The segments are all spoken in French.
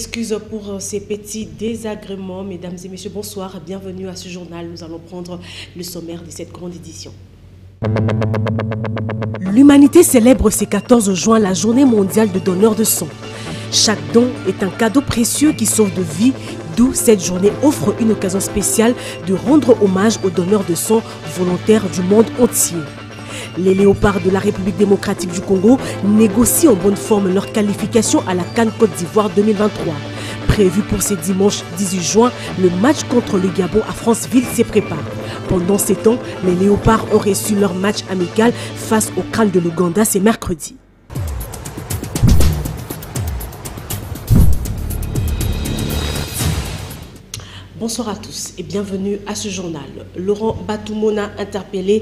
m'excuse pour ces petits désagréments. Mesdames et messieurs, bonsoir. Bienvenue à ce journal. Nous allons prendre le sommaire de cette grande édition. L'humanité célèbre ce 14 juin la journée mondiale de donneurs de sang. Chaque don est un cadeau précieux qui sauve de vie, d'où cette journée offre une occasion spéciale de rendre hommage aux donneurs de sang volontaires du monde entier. Les léopards de la République démocratique du Congo négocient en bonne forme leur qualification à la CAN Côte d'Ivoire 2023. Prévu pour ce dimanche 18 juin, le match contre le Gabon à Franceville se prépare. Pendant ces temps, les léopards ont reçu leur match amical face au crâne de l'Ouganda ce mercredi. Bonsoir à tous et bienvenue à ce journal. Laurent Batoumona interpellé,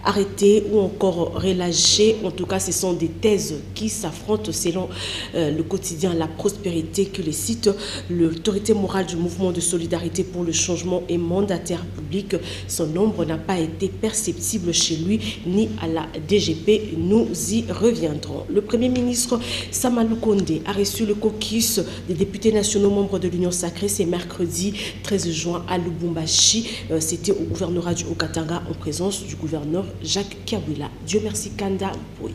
arrêté ou encore relâché. En tout cas, ce sont des thèses qui s'affrontent selon le quotidien La Prospérité que les cite. L'autorité morale du mouvement de solidarité pour le changement est mandataire public. Son nombre n'a pas été perceptible chez lui ni à la DGP. Nous y reviendrons. Le Premier ministre Sama Lukonde a reçu le caucus des députés nationaux membres de l'Union sacrée ce mercredi 13 juin à Lubumbashi. C'était au gouvernorat du Haut-Katanga en présence du gouverneur Jacques Kabila. Dieu merci Kanda Boy.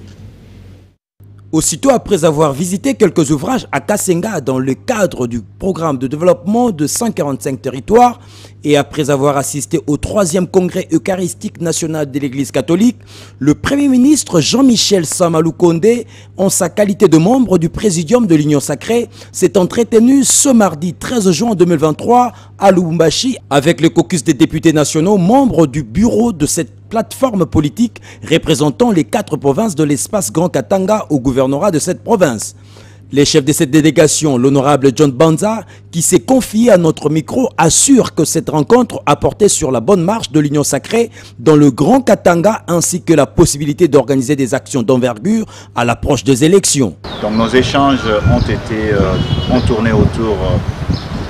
Aussitôt après avoir visité quelques ouvrages à Kasenga dans le cadre du programme de développement de 145 territoires et après avoir assisté au 3e congrès eucharistique national de l'Église catholique, le Premier ministre Jean-Michel Sama Lukonde, en sa qualité de membre du Présidium de l'Union sacrée, s'est entretenu ce mardi 13 juin 2023 à Lubumbashi avec le caucus des députés nationaux membres du bureau de cette plateforme politique représentant les 4 provinces de l'espace Grand Katanga au gouvernorat de cette province. Les chefs de cette délégation, l'honorable John Banza, qui s'est confié à notre micro, assure que cette rencontre a porté sur la bonne marche de l'Union sacrée dans le Grand Katanga ainsi que la possibilité d'organiser des actions d'envergure à l'approche des élections. Donc nos échanges ont tourné autour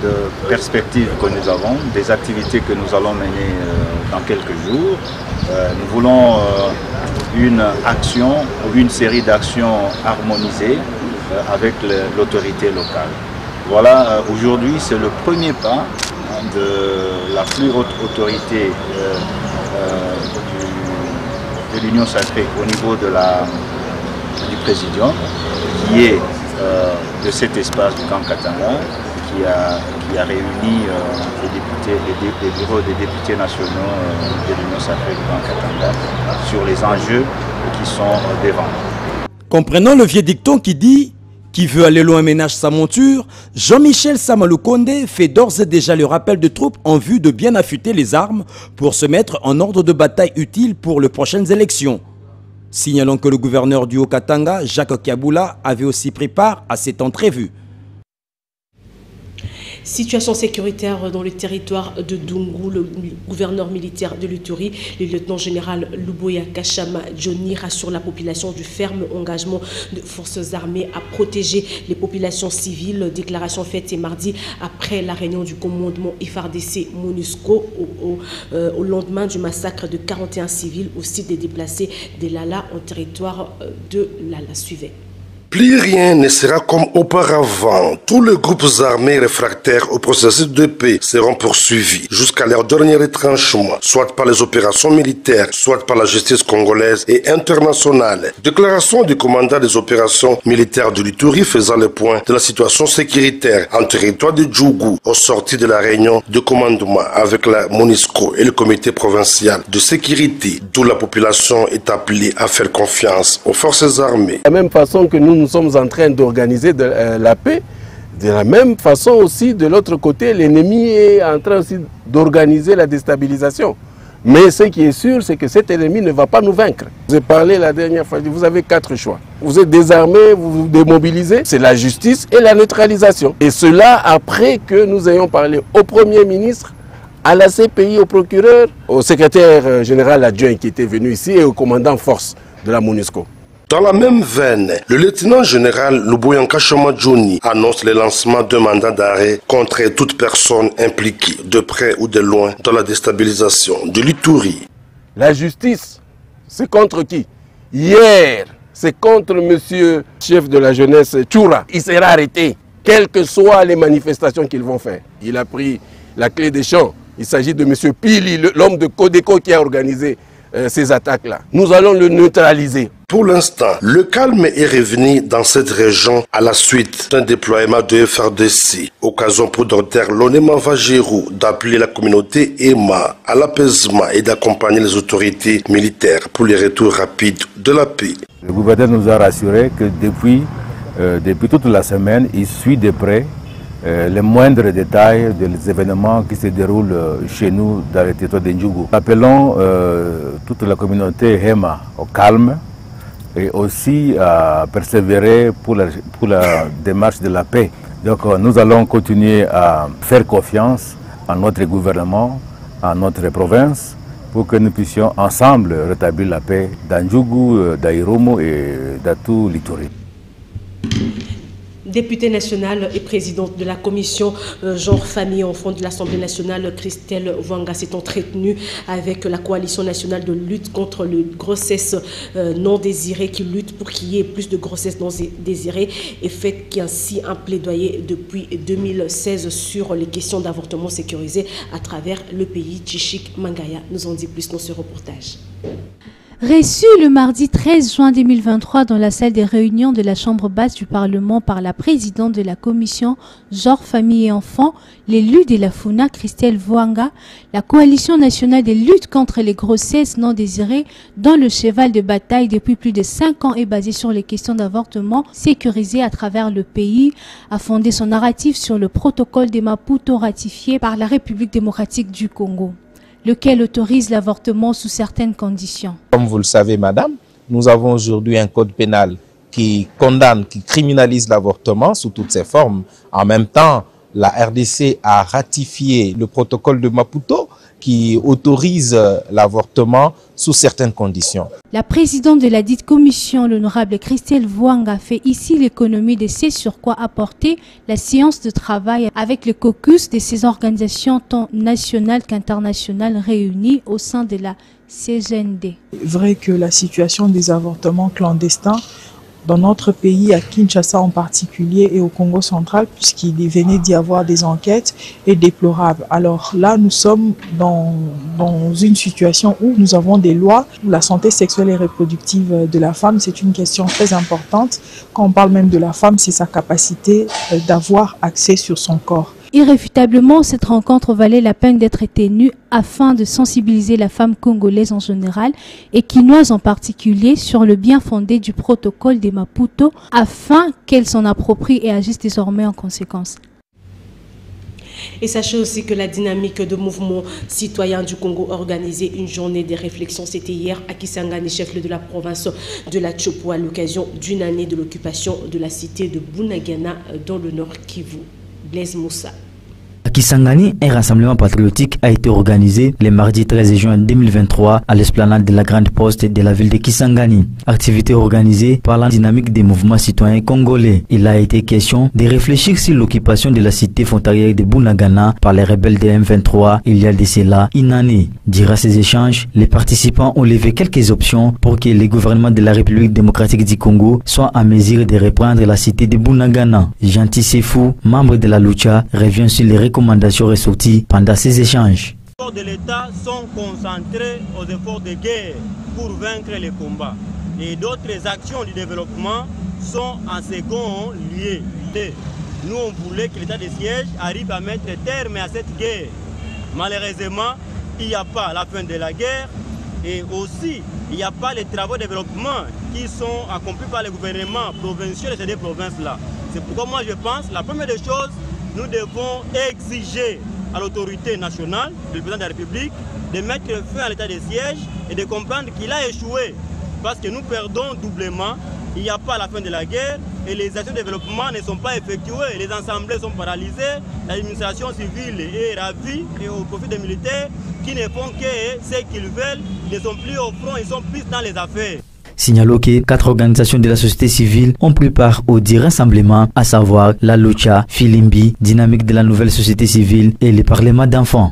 de perspectives que nous avons, des activités que nous allons mener dans quelques jours. Nous voulons une action ou une série d'actions harmonisées avec l'autorité locale. Voilà, aujourd'hui c'est le premier pas de la plus haute autorité de l'Union sacrée au niveau du Présidium, qui est de cet espace du Grand Katanga, qui a réuni les bureaux des députés nationaux de l'Union sacrée du Grand Katanga sur les enjeux qui sont devant nous. Comprenant le vieux dicton qui dit « Qui veut aller loin ménage sa monture », Jean-Michel Sama Lukonde fait d'ores et déjà le rappel de troupes en vue de bien affûter les armes pour se mettre en ordre de bataille utile pour les prochaines élections. Signalons que le gouverneur du Haut-Katanga, Jacques Kabila, avait aussi pris part à cette entrevue. Situation sécuritaire dans le territoire de Dungu, le gouverneur militaire de l'Uturi, le lieutenant-général Luboya Kachama Johnny rassure la population du ferme engagement de forces armées à protéger les populations civiles. Déclaration faite ce mardi après la réunion du commandement FARDC MONUSCO au lendemain du massacre de 41 civils au site des déplacés de Lala en territoire de Lala. Suivez. Plus rien ne sera comme auparavant. Tous les groupes armés réfractaires au processus de paix seront poursuivis jusqu'à leur dernier retranchement, soit par les opérations militaires, soit par la justice congolaise et internationale. Déclaration du commandant des opérations militaires de l'Ituri faisant le point de la situation sécuritaire en territoire de Djougou au sorti de la réunion de commandement avec la MONUSCO et le comité provincial de sécurité, d'où la population est appelée à faire confiance aux forces armées. De la même façon que nous sommes en train d'organiser la paix, de la même façon aussi, de l'autre côté, l'ennemi est en train aussi d'organiser la déstabilisation. Mais ce qui est sûr, c'est que cet ennemi ne va pas nous vaincre. Vous avez parlé la dernière fois, vous avez 4 choix. Vous êtes désarmés, vous vous démobilisez, c'est la justice et la neutralisation. Et cela après que nous ayons parlé au Premier ministre, à la CPI, au procureur, au secrétaire général adjoint qui était venu ici et au commandant force de la MONUSCO. Dans la même veine, le lieutenant-général Luboya Kachama Johnny annonce le lancement d'un mandat d'arrêt contre toute personne impliquée, de près ou de loin, dans la déstabilisation de l'Ituri. La justice, c'est contre qui? Hier, c'est contre monsieur chef de la jeunesse Tchoura. Il sera arrêté. quelles que soient les manifestations qu'ils vont faire. Il a pris la clé des champs. Il s'agit de M. Pili, l'homme de Codeco qui a organisé ces attaques-là. Nous allons le neutraliser. Pour l'instant, le calme est revenu dans cette région à la suite d'un déploiement de FRDC. Occasion pour Dr Lonema Vagérou d'appeler la communauté EMA à l'apaisement et d'accompagner les autorités militaires pour les retours rapides de la paix. Le gouverneur nous a rassuré que depuis toute la semaine, il suit de près les moindres détails des événements qui se déroulent chez nous dans le territoire d'Ndjougou. Nous appelons toute la communauté EMA au calme et aussi à persévérer pour la démarche de la paix. Donc nous allons continuer à faire confiance à notre gouvernement, à notre province, pour que nous puissions ensemble rétablir la paix dans Ndjougou, dans Irumu et dans tout l'Ituri. Députée nationale et présidente de la commission genre, famille et enfants de l'Assemblée nationale, Christelle Vwanga s'est entretenue avec la coalition nationale de lutte contre les grossesses non désirées qui lutte pour qu'il y ait plus de grossesses non désirées et fait ainsi un plaidoyer depuis 2016 sur les questions d'avortement sécurisé à travers le pays. Tchishik Mangaya nous en dit plus dans ce reportage. Reçu le mardi 13 juin 2023 dans la salle des réunions de la Chambre basse du Parlement par la présidente de la commission genre, famille et enfants, l'élu de la FUNA, Christelle Vwanga, la coalition nationale de lutte contre les grossesses non désirées, dont le cheval de bataille depuis plus de 5 ans est basé sur les questions d'avortement sécurisé à travers le pays, a fondé son narratif sur le protocole de Maputo ratifié par la République démocratique du Congo, lequel autorise l'avortement sous certaines conditions. Comme vous le savez, madame, nous avons aujourd'hui un code pénal qui condamne, qui criminalise l'avortement sous toutes ses formes. En même temps, la RDC a ratifié le protocole de Maputo qui autorise l'avortement sous certaines conditions. La présidente de la dite commission, l'honorable Christelle Vwanga, fait ici l'économie de ce sur quoi apporter la séance de travail avec le caucus de ces organisations tant nationales qu'internationales réunies au sein de la CGND. Vrai que la situation des avortements clandestins dans notre pays, à Kinshasa en particulier et au Congo central, puisqu'il venait d'y avoir des enquêtes, est déplorable. Alors là, nous sommes dans une situation où nous avons des lois où la santé sexuelle et reproductive de la femme, c'est une question très importante. Quand on parle même de la femme, c'est sa capacité d'avoir accès sur son corps. Irréfutablement, cette rencontre valait la peine d'être tenue afin de sensibiliser la femme congolaise en général et quinoise en particulier sur le bien fondé du protocole de Maputo afin qu'elle s'en approprie et agisse désormais en conséquence. Et sachez aussi que la dynamique de mouvement citoyen du Congo a organisé une journée de réflexion. C'était hier à Kisangani, chef-lieu de la province de la Tchopo, à l'occasion d'une année de l'occupation de la cité de Bunagana dans le nord Kivu. Blaise Moussa. À Kisangani, un rassemblement patriotique a été organisé le mardi 13 juin 2023 à l'esplanade de la Grande Poste de la ville de Kisangani. Activité organisée par la dynamique des mouvements citoyens congolais. Il a été question de réfléchir sur l'occupation de la cité frontalière de Bunagana par les rebelles de M23 il y a de cela une année. Durant ces échanges, les participants ont levé quelques options pour que le gouvernement de la République démocratique du Congo soit en mesure de reprendre la cité de Bunagana. Gentil Sefou, membre de la Lucha, revient sur les recommandations ressorties pendant ces échanges. Les efforts de l'État sont concentrés aux efforts de guerre pour vaincre les combats. Et d'autres actions du développement sont en second lieu. Nous, on voulait que l'État de siège arrive à mettre terme à cette guerre. Malheureusement, il n'y a pas la fin de la guerre et aussi il n'y a pas les travaux de développement qui sont accomplis par les gouvernements provinciaux de ces deux provinces-là. C'est pourquoi moi je pense la première des choses, nous devons exiger à l'autorité nationale, le président de la République, de mettre fin à l'état de siège et de comprendre qu'il a échoué. Parce que nous perdons doublement, il n'y a pas la fin de la guerre et les actions de développement ne sont pas effectuées, les assemblées sont paralysées, l'administration civile est ravie et au profit des militaires qui ne font que ce qu'ils veulent, ils ne sont plus au front, ils sont plus dans les affaires. Signalons que 4 organisations de la société civile ont pris part au dit rassemblement, à savoir la Lucha, Filimbi, Dynamique de la nouvelle société civile et le Parlement d'enfants.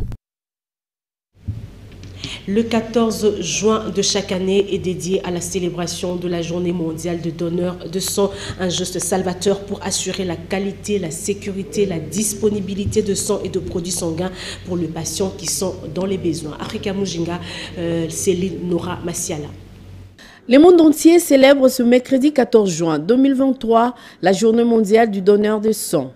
Le 14 juin de chaque année est dédié à la célébration de la journée mondiale de donneurs de sang, un geste salvateur pour assurer la qualité, la sécurité, la disponibilité de sang et de produits sanguins pour les patients qui sont dans les besoins. Africa Mujinga, Céline Nora Massiala. Le monde entier célèbre ce mercredi 14 juin 2023 la journée mondiale du donneur de sang.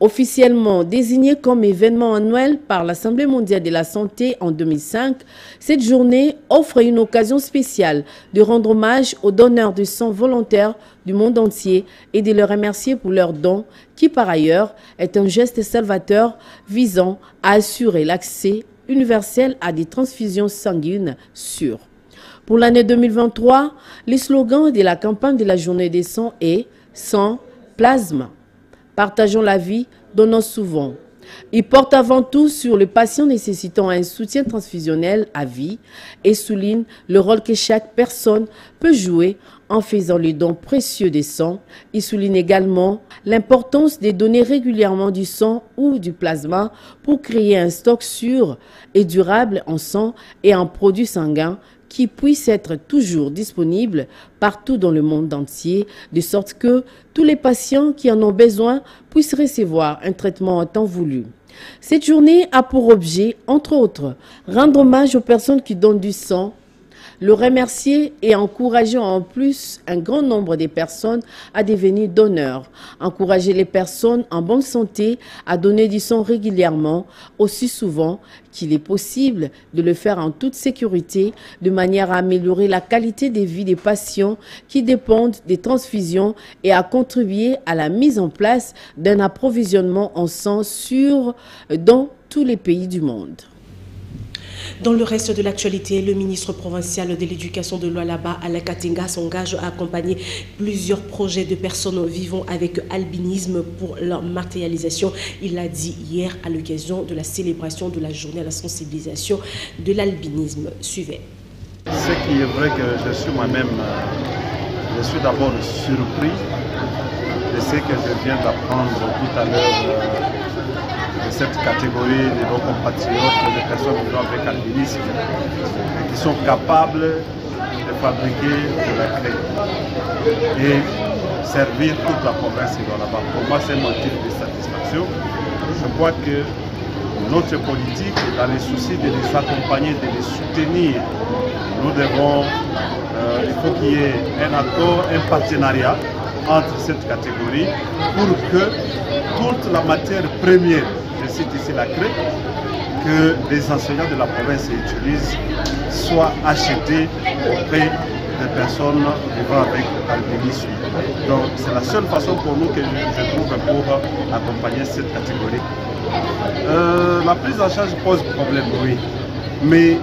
Officiellement désignée comme événement annuel par l'Assemblée mondiale de la santé en 2005, cette journée offre une occasion spéciale de rendre hommage aux donneurs de sang volontaires du monde entier et de les remercier pour leurs dons, qui par ailleurs est un geste salvateur visant à assurer l'accès universel à des transfusions sanguines sûres. Pour l'année 2023, le slogan de la campagne de la journée des sangs est « Sang, plasma ». Partageons la vie, donnons souvent. Il porte avant tout sur le patient nécessitant un soutien transfusionnel à vie et souligne le rôle que chaque personne peut jouer en faisant les dons précieux des sangs. Il souligne également l'importance de donner régulièrement du sang ou du plasma pour créer un stock sûr et durable en sang et en produits sanguins qui puisse être toujours disponible partout dans le monde entier, de sorte que tous les patients qui en ont besoin puissent recevoir un traitement en temps voulu. Cette journée a pour objet, entre autres, rendre hommage aux personnes qui donnent du sang, le remercier et encourager en plus un grand nombre de personnes à devenir donneurs. Encourager les personnes en bonne santé à donner du sang régulièrement, aussi souvent qu'il est possible de le faire en toute sécurité, de manière à améliorer la qualité de vie des patients qui dépendent des transfusions et à contribuer à la mise en place d'un approvisionnement en sang sûr dans tous les pays du monde. Dans le reste de l'actualité, le ministre provincial de l'éducation de Lualaba, Alain Katenga, s'engage à accompagner plusieurs projets de personnes vivant avec albinisme pour leur matérialisation. Il l'a dit hier à l'occasion de la célébration de la journée à la sensibilisation de l'albinisme. Suivez. Ce qui est vrai que je suis moi-même, je suis d'abord surpris de ce que je viens d'apprendre tout à l'heure. Cette catégorie de nos compatriotes, de personnes vivant avec albinisme, qui sont capables de fabriquer de la craie et servir toute la province de là-bas. Pour moi, c'est un motif de satisfaction. Je crois que notre politique, dans les soucis de les accompagner, de les soutenir, nous devons, il faut qu'il y ait un accord, un partenariat entre cette catégorie pour que toute la matière première, je cite ici la craie, que les enseignants de la province utilisent soit achetée auprès des personnes vivant avec l'albinisme. Donc c'est la seule façon pour nous que je trouve pour accompagner cette catégorie. La prise en charge pose problème, oui, mais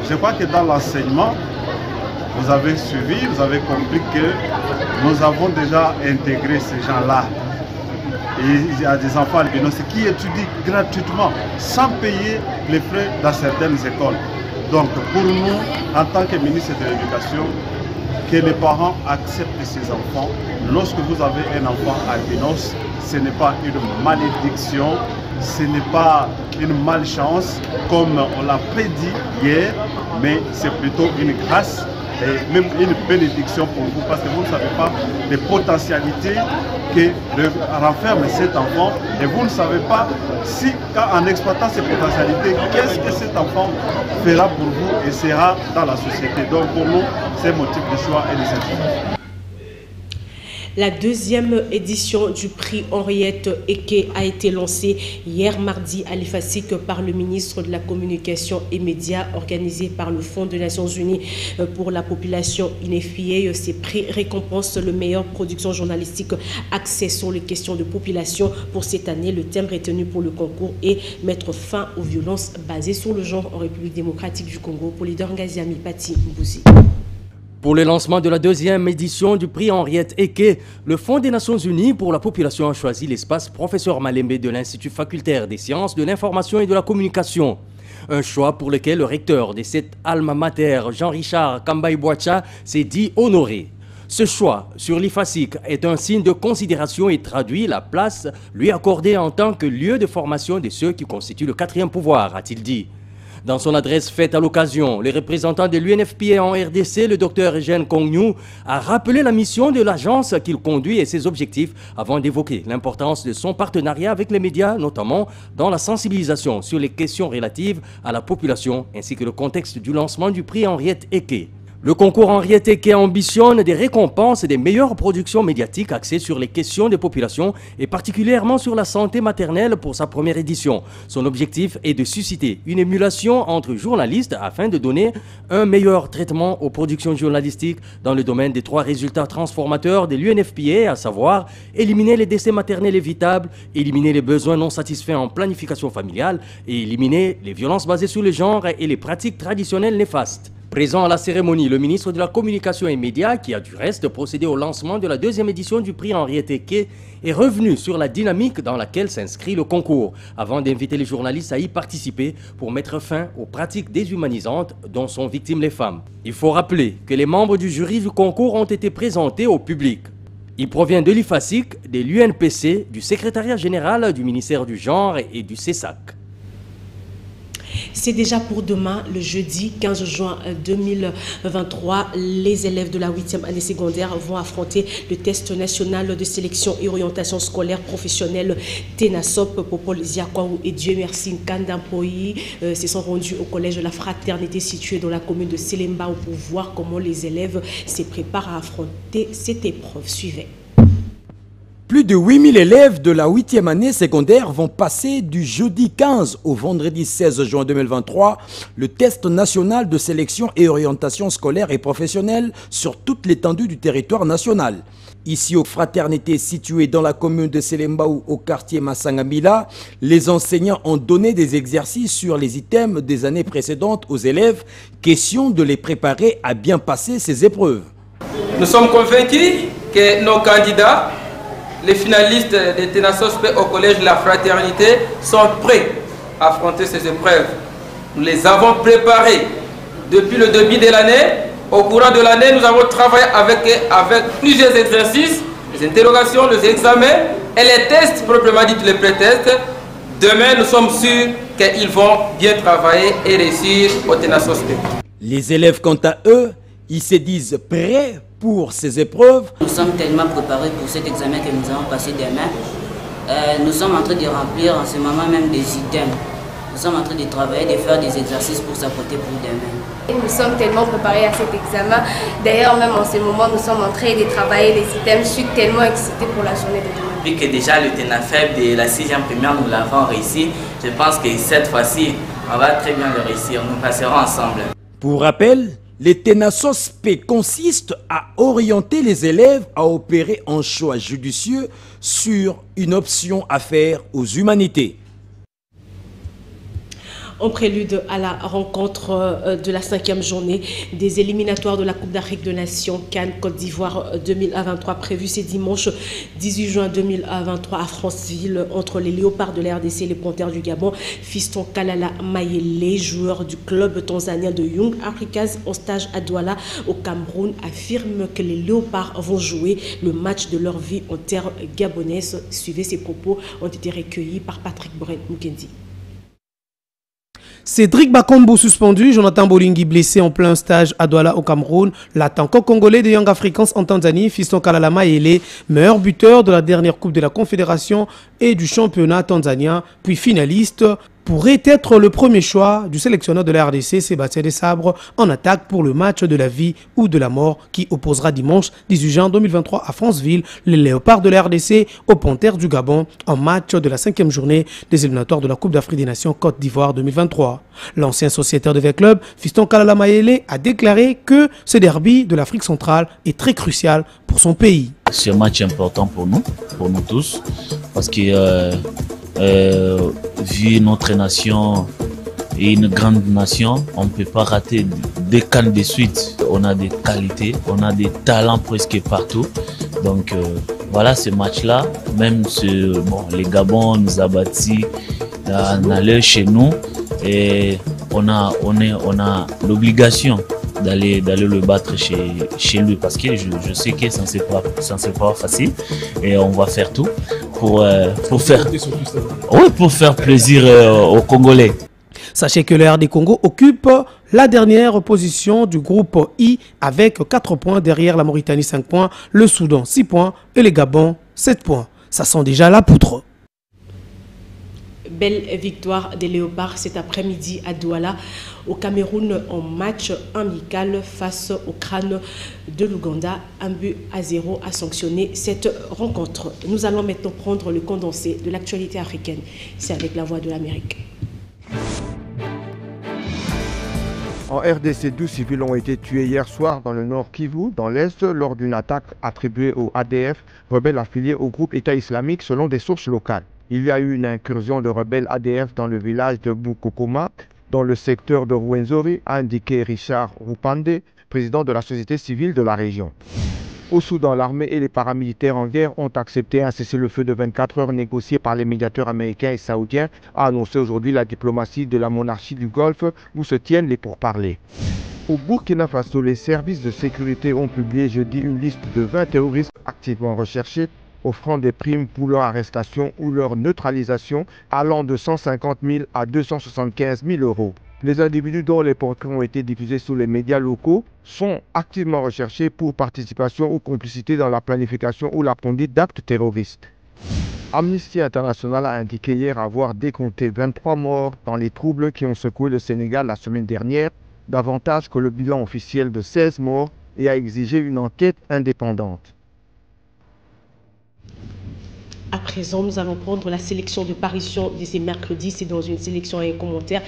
je crois que dans l'enseignement, vous avez suivi, vous avez compris que nous avons déjà intégré ces gens-là. Et il y a des enfants albinos qui étudient gratuitement, sans payer les frais dans certaines écoles. Donc pour nous, en tant que ministre de l'Éducation, que les parents acceptent ces enfants. Lorsque vous avez un enfant albinos, ce n'est pas une malédiction, ce n'est pas une malchance, comme on l'a prédit hier, mais c'est plutôt une grâce et même une bénédiction pour vous, parce que vous ne savez pas les potentialités que renferme cet enfant et vous ne savez pas si, en exploitant ces potentialités, qu'est-ce que cet enfant fera pour vous et sera dans la société. Donc pour nous, c'est motif de choix et de satisfaction. La deuxième édition du prix Henriette Eke a été lancée hier mardi à l'IFASIC par le ministre de la Communication et Médias, organisé par le Fonds des Nations Unies pour la population INEFIE. Ces prix récompensent le meilleure production journalistique axée sur les questions de population. Pour cette année, le thème retenu pour le concours est mettre fin aux violences basées sur le genre en République démocratique du Congo. Pour leader Ngaziami Pati Mbouzi. Pour le lancement de la deuxième édition du prix Henriette Eke, le Fonds des Nations Unies pour la population a choisi l'espace Professeur Malembe de l'Institut facultaire des sciences de l'information et de la communication. Un choix pour lequel le recteur de cette alma mater, Jean-Richard Kambaï-Boacha, s'est dit honoré. Ce choix sur l'IFASIC est un signe de considération et traduit la place lui accordée en tant que lieu de formation de ceux qui constituent le quatrième pouvoir, a-t-il dit. Dans son adresse faite à l'occasion, le représentant de l'UNFPA en RDC, le Dr Eugène Kongnou, a rappelé la mission de l'agence qu'il conduit et ses objectifs avant d'évoquer l'importance de son partenariat avec les médias, notamment dans la sensibilisation sur les questions relatives à la population ainsi que le contexte du lancement du prix Henriette Eke. Le concours Henriette Eke ambitionne des récompenses et des meilleures productions médiatiques axées sur les questions des populations et particulièrement sur la santé maternelle pour sa première édition. Son objectif est de susciter une émulation entre journalistes afin de donner un meilleur traitement aux productions journalistiques dans le domaine des 3 résultats transformateurs de l'UNFPA, à savoir éliminer les décès maternels évitables, éliminer les besoins non satisfaits en planification familiale et éliminer les violences basées sur le genre et les pratiques traditionnelles néfastes. Présent à la cérémonie, le ministre de la Communication et Médias, qui a du reste procédé au lancement de la 2e édition du prix Henriette Eke, est revenu sur la dynamique dans laquelle s'inscrit le concours, avant d'inviter les journalistes à y participer pour mettre fin aux pratiques déshumanisantes dont sont victimes les femmes. Il faut rappeler que les membres du jury du concours ont été présentés au public. Il provient de l'IFASIC, de l'UNPC, du secrétariat général du ministère du Genre et du CESAC. C'est déjà pour demain, le jeudi 15 juin 2023. Les élèves de la 8e année secondaire vont affronter le test national de sélection et orientation scolaire professionnelle TENASOP. Popol Ziakwaou et Dieu merci Nkandampoyi se sont rendus au collège de la Fraternité situé dans la commune de Selembao pour voir comment les élèves se préparent à affronter cette épreuve. Suivez. Plus de 8000 élèves de la 8e année secondaire vont passer du jeudi 15 au vendredi 16 juin 2023 le test national de sélection et orientation scolaire et professionnelle sur toute l'étendue du territoire national. Ici aux fraternités situées dans la commune de Selembao au quartier Massangambila, les enseignants ont donné des exercices sur les items des années précédentes aux élèves, question de les préparer à bien passer ces épreuves. Nous sommes convaincus que nos candidats, les finalistes de TENASOP au collège de la Fraternité, sont prêts à affronter ces épreuves. Nous les avons préparés depuis le début de l'année. Au courant de l'année, nous avons travaillé avec plusieurs exercices, les interrogations, les examens et les tests, proprement dit les pré-tests. Demain, nous sommes sûrs qu'ils vont bien travailler et réussir au TENASOP. Les élèves, quant à eux, ils se disent prêts pour ces épreuves. Nous sommes tellement préparés pour cet examen que nous allons passer demain. Nous sommes en train de remplir en ce moment même des items. Nous sommes en train de travailler, de faire des exercices pour s'apporter pour demain. Nous sommes tellement préparés à cet examen. D'ailleurs, même en ce moment, nous sommes en train de travailler les items. Je suis tellement excitée pour la journée de demain. Vu que déjà le TENAFEB de la 6e primaire, nous l'avons réussi, je pense que cette fois-ci, on va très bien le réussir. Nous passerons ensemble. Pour rappel, les TENASOP consistent à orienter les élèves à opérer un choix judicieux sur une option à faire aux humanités. En prélude à la rencontre de la 5e journée des éliminatoires de la Coupe d'Afrique des Nations CAN Côte d'Ivoire 2023 prévue ce dimanche 18 juin 2023 à Franceville entre les Léopards de la RDC et les Panthères du Gabon. Fiston Kalala Mayele, joueur du club tanzanien de Young Africans en stage à Douala au Cameroun, affirme que les Léopards vont jouer le match de leur vie en terre gabonaise. Suivez ces propos ont été recueillis par Patrick Brent Mukendi. Cédric Bakombo suspendu, Jonathan Bolingi blessé en plein stage à Douala au Cameroun, l'attaquant congolais de Young Africans en Tanzanie, Fiston Kalala Mayele, meilleur buteur de la dernière Coupe de la Confédération et du championnat tanzanien, puis finaliste, pourrait être le premier choix du sélectionneur de la RDC, Sébastien Desabre, en attaque pour le match de la vie ou de la mort qui opposera dimanche 18 juin 2023 à Franceville les Léopards de la RDC aux Panthères du Gabon en match de la 5e journée des éliminatoires de la Coupe d'Afrique des Nations Côte d'Ivoire 2023. L'ancien sociétaire de V-Club, Fiston Kalala Mayele, a déclaré que ce derby de l'Afrique centrale est très crucial pour son pays. C'est un match important pour nous tous, parce que vu notre nation et une grande nation, on ne peut pas rater des CAN de suite. On a des qualités, on a des talents presque partout. Donc voilà, ce match-là, même les Gabon nous a battus en allant chez nous et on a l'obligation d'aller le battre chez lui parce que je sais que ça ne sera pas facile et on va faire tout pour faire plaisir aux Congolais. Sachez que le RD Congo occupe la dernière position du groupe I avec 4 points derrière la Mauritanie 5 points, le Soudan 6 points et le Gabon 7 points. Ça sent déjà la poutre. Belle victoire des Léopards cet après-midi à Douala au Cameroun en match amical face au crâne de l'Ouganda. 1-0 a sanctionné cette rencontre. Nous allons maintenant prendre le condensé de l'actualité africaine. C'est avec la Voix de l'Amérique. En RDC, 12 civils ont été tués hier soir dans le nord Kivu, dans l'est, lors d'une attaque attribuée au ADF, rebelle affilié au groupe État islamique selon des sources locales. Il y a eu une incursion de rebelles ADF dans le village de Bukokoma, dans le secteur de Rwenzori, a indiqué Richard Rupande, président de la société civile de la région. Au Soudan, l'armée et les paramilitaires en guerre ont accepté un cessez-le-feu de 24 heures négocié par les médiateurs américains et saoudiens, a annoncé aujourd'hui la diplomatie de la monarchie du Golfe où se tiennent les pourparlers. Au Burkina Faso, les services de sécurité ont publié jeudi une liste de 20 terroristes activement recherchés, offrant des primes pour leur arrestation ou leur neutralisation allant de 150 000 à 275 000 euros. Les individus dont les portraits ont été diffusés sur les médias locaux sont activement recherchés pour participation ou complicité dans la planification ou la conduite d'actes terroristes. Amnesty International a indiqué hier avoir décompté 23 morts dans les troubles qui ont secoué le Sénégal la semaine dernière, davantage que le bilan officiel de 16 morts, et a exigé une enquête indépendante. À présent, nous allons prendre la sélection de parution de ces mercredis. C'est dans une sélection et un commentaire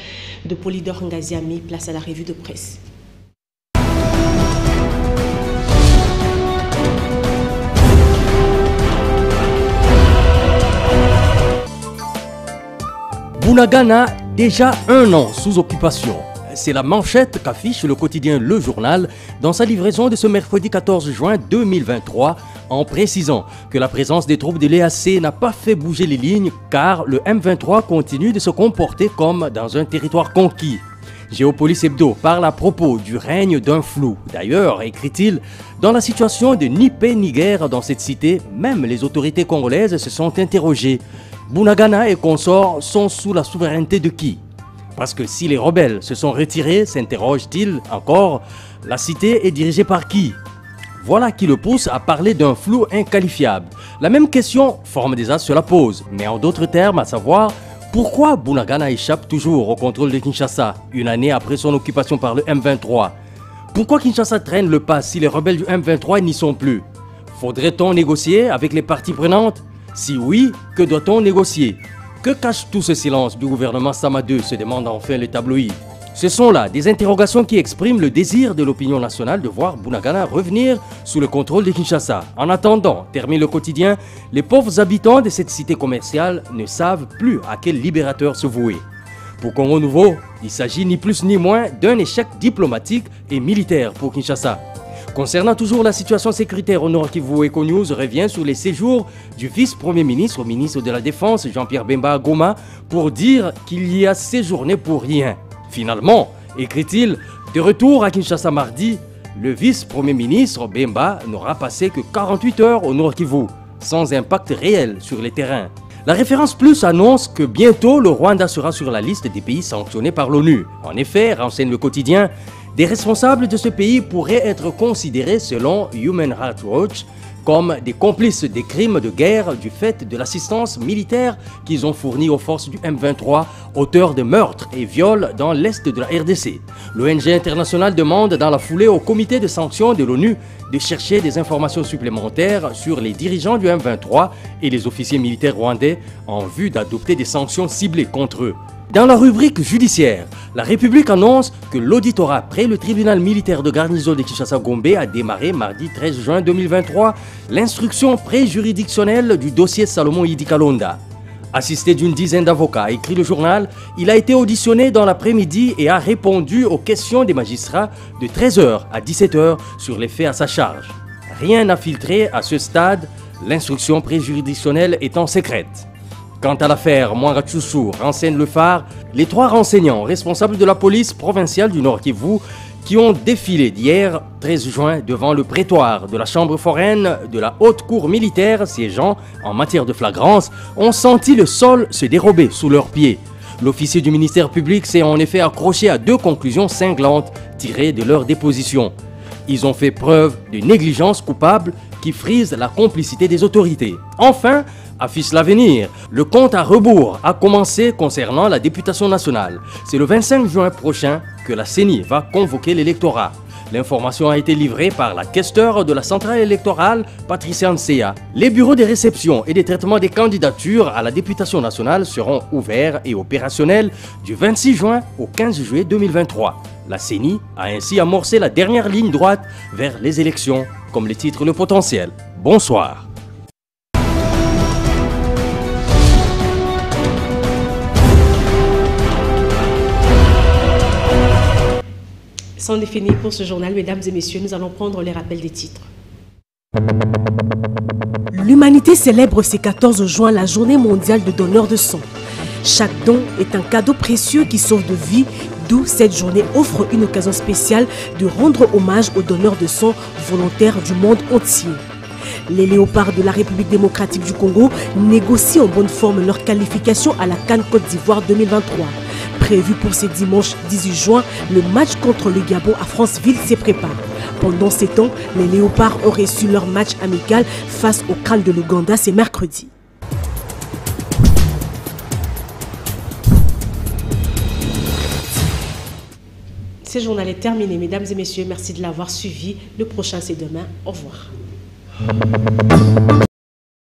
de Polydor Ngaziami. Place à la revue de presse. Bunagana, déjà 1 an sous occupation. C'est la manchette qu'affiche le quotidien Le Journal dans sa livraison de ce mercredi 14 juin 2023 en précisant que la présence des troupes de l'EAC n'a pas fait bouger les lignes car le M23 continue de se comporter comme dans un territoire conquis. Géopolis Hebdo parle à propos du règne d'un flou. D'ailleurs, écrit-il, dans la situation de ni paix ni guerre dans cette cité, même les autorités congolaises se sont interrogées. Bunagana et consorts sont sous la souveraineté de qui ? Parce que si les rebelles se sont retirés, s'interroge-t-il encore, la cité est dirigée par qui? Voilà qui le pousse à parler d'un flou inqualifiable. La même question, forme des As, se la pose, mais en d'autres termes, à savoir, pourquoi Bunagana échappe toujours au contrôle de Kinshasa, une année après son occupation par le M23? Pourquoi Kinshasa traîne le pas si les rebelles du M23 n'y sont plus? Faudrait-on négocier avec les parties prenantes? Si oui, que doit-on négocier? Que cache tout ce silence du gouvernement Sama II, se demande enfin le tabloïd. Ce sont là des interrogations qui expriment le désir de l'opinion nationale de voir Bunagana revenir sous le contrôle de Kinshasa. En attendant, termine le quotidien, les pauvres habitants de cette cité commerciale ne savent plus à quel libérateur se vouer. Pour Congo Nouveau, il s'agit ni plus ni moins d'un échec diplomatique et militaire pour Kinshasa. Concernant toujours la situation sécuritaire au Nord Kivu, EcoNews revient sur les séjours du vice-premier ministre au ministre de la Défense, Jean-Pierre Bemba à Goma, pour dire qu'il y a séjourné pour rien. Finalement, écrit-il, de retour à Kinshasa mardi, le vice-premier ministre Bemba n'aura passé que 48 heures au Nord Kivu, sans impact réel sur les terrains. La référence plus annonce que bientôt le Rwanda sera sur la liste des pays sanctionnés par l'ONU. En effet, renseigne le quotidien, des responsables de ce pays pourraient être considérés, selon Human Rights Watch, comme des complices des crimes de guerre du fait de l'assistance militaire qu'ils ont fournie aux forces du M23, auteurs de meurtres et viols dans l'est de la RDC. L'ONG internationale demande dans la foulée au comité de sanctions de l'ONU de chercher des informations supplémentaires sur les dirigeants du M23 et les officiers militaires rwandais en vue d'adopter des sanctions ciblées contre eux. Dans la rubrique judiciaire, la République annonce que l'auditorat près le tribunal militaire de garnison de Kinshasa-Gombe a démarré mardi 13 juin 2023 l'instruction pré-juridictionnelle du dossier Salomon Idi Kalonda. Assisté d'une dizaine d'avocats, écrit le journal, il a été auditionné dans l'après-midi et a répondu aux questions des magistrats de 13h à 17h sur les faits à sa charge. Rien n'a filtré à ce stade, l'instruction pré-juridictionnelle étant secrète. Quant à l'affaire Mwangatchoussou, renseigne le Phare, les 3 renseignants responsables de la police provinciale du Nord Kivu qui ont défilé d'hier 13 juin devant le prétoire de la chambre foraine de la haute cour militaire siégeant en matière de flagrance ont senti le sol se dérober sous leurs pieds. L'officier du ministère public s'est en effet accroché à 2 conclusions cinglantes tirées de leur déposition. Ils ont fait preuve de négligence coupable qui frise la complicité des autorités. Enfin, affiche l'avenir. Le compte à rebours a commencé concernant la députation nationale. C'est le 25 juin prochain que la CENI va convoquer l'électorat. L'information a été livrée par la questeure de la centrale électorale, Patricia Nsea. Les bureaux de réception et de traitement des candidatures à la députation nationale seront ouverts et opérationnels du 26 juin au 15 juillet 2023. La CENI a ainsi amorcé la dernière ligne droite vers les élections, comme le titre Le Potentiel. Bonsoir. C'en est fini pour ce journal, mesdames et messieurs. Nous allons prendre les rappels des titres. L'humanité célèbre ce 14 juin la journée mondiale de donneurs de sang. Chaque don est un cadeau précieux qui sauve de vie, d'où cette journée offre une occasion spéciale de rendre hommage aux donneurs de sang volontaires du monde entier. Les léopards de la République démocratique du Congo négocient en bonne forme leur qualification à la CAN Côte d'Ivoire 2023. Prévu pour ce dimanche 18 juin, le match contre le Gabon à Franceville se prépare. Pendant ces temps, les léopards ont reçu leur match amical face au Crâne de l'Ouganda ce mercredi. Ce journal est terminé, mesdames et messieurs. Merci de l'avoir suivi. Le prochain, c'est demain. Au revoir.